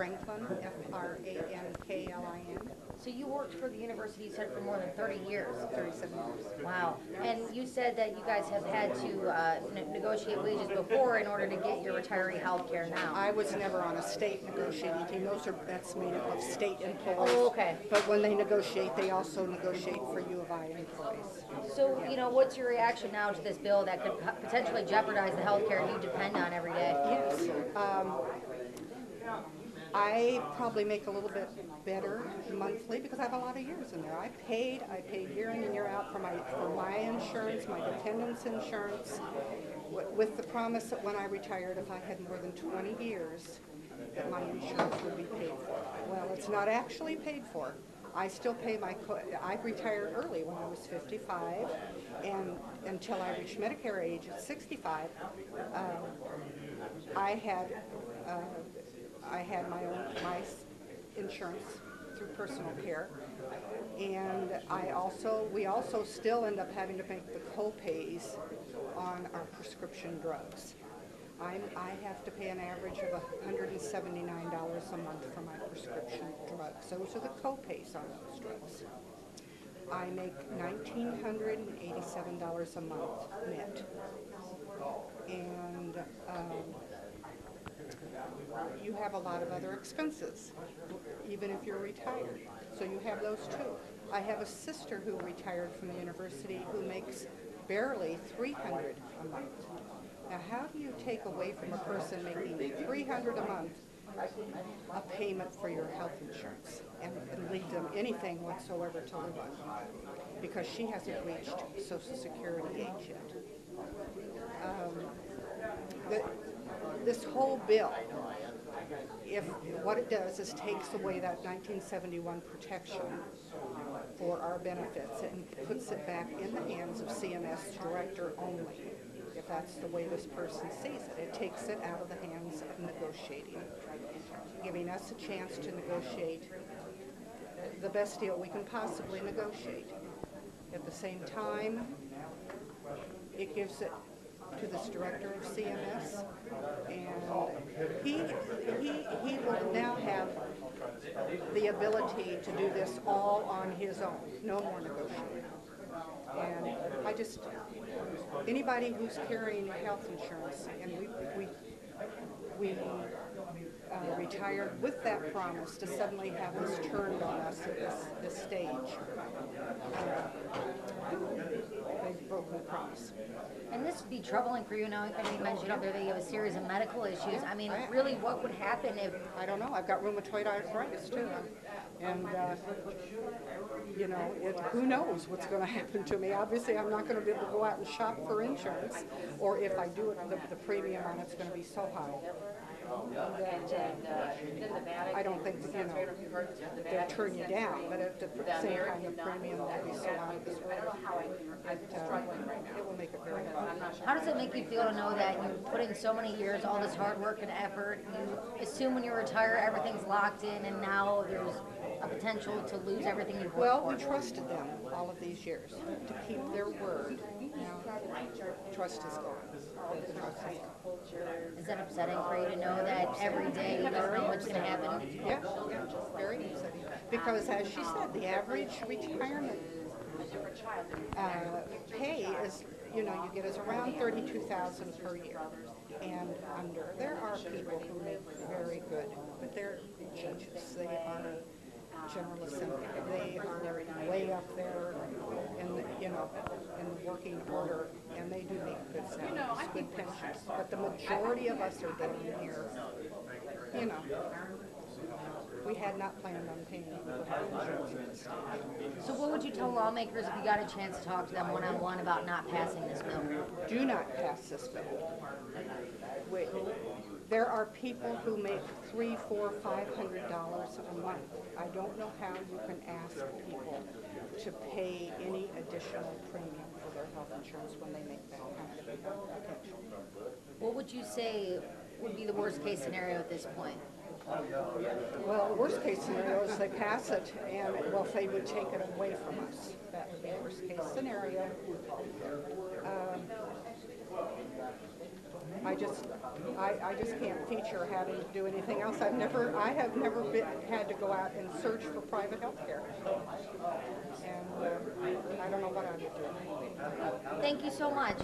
Franklin, Franklin. So you worked for the university, you said, for more than 30 years. 37 years. Wow. And you said that you guys have had to negotiate wages before in order to get your retiree health care now. I was never on a state negotiating team. That's made up of state employees. Oh, okay. But when they negotiate, they also negotiate for U of I employees. So, what's your reaction now to this bill that could potentially jeopardize the health care you depend on every day? Yes. I probably make a little bit better monthly because I have a lot of years in there. I paid year in and year out for my insurance, my dependents' insurance, with the promise that when I retired, if I had more than 20 years, that my insurance would be paid for. Well, it's not actually paid for. I still pay I retired early when I was 55, and until I reached Medicare age at 65, I had my insurance through personal care, and we also still end up having to make the co-pays on our prescription drugs. I have to pay an average of $179 a month for my prescription drugs. Those are the co-pays on those drugs. I make $1,987 a month net, and you have a lot of other expenses, even if you're retired. So you have those too. I have a sister who retired from the university who makes barely $300 a month. Now, how do you take away from a person making $300 a month a payment for your health insurance and leave them anything whatsoever to live on? Because she hasn't reached Social Security age yet. This whole bill, what it does is takes away that 1971 protection for our benefits and puts it back in the hands of CMS director only. If that's the way this person sees it, it takes it out of the hands of negotiating, giving us a chance to negotiate the best deal we can possibly negotiate. At the same time, it gives it to this director of CMS, and he will now have the ability to do this all on his own, no more negotiating. And anybody who's carrying health insurance, and we retired with that promise to suddenly have this turned on us at this stage. They've broken the promise. And this would be troubling for you now. I mean, you mentioned up there that you have a series of medical issues. I mean, really, what would happen if... I don't know. I've got rheumatoid arthritis, too. And, who knows what's going to happen to me. Obviously, I'm not going to be able to go out and shop for insurance. Or if I do it, the premium on it's going to be so high that I don't think, they'll turn you down. But at the same time, the premium will be so out of this world. It will make it very hard. How does it make you feel to know that you put in so many years, all this hard work and effort, you assume when you retire everything's locked in, and now there's a potential to lose everything you've worked for? Well, we trusted them all of these years to keep their word. Now, trust is gone. Is that upsetting for you to know that every day you never know what's going to happen? Yeah, very upsetting. Because as she said, the average retirement pay is, you get is around $32,000 per year and under. There are people who make very good, but they're judges. They are General Assembly. They are way up there in the working order, and they do make good salaries, good pensions. But the majority of us are down here. We had not planned on paying people health insurance at this stage. So what would you tell lawmakers if you got a chance to talk to them one-on-one about not passing this bill? Do not pass this bill. There are people who make $300, $400, $500 a month. I don't know how you can ask people to pay any additional premium for their health insurance when they make that kind of protection. What would you say would be the worst case scenario at this point? Well, the worst case scenario is they pass it, and if they would take it away from us. That would be the worst case scenario. I I just can't feature having to do anything else. I have never had to go out and search for private health care. And I don't know what I would do. Thank you so much.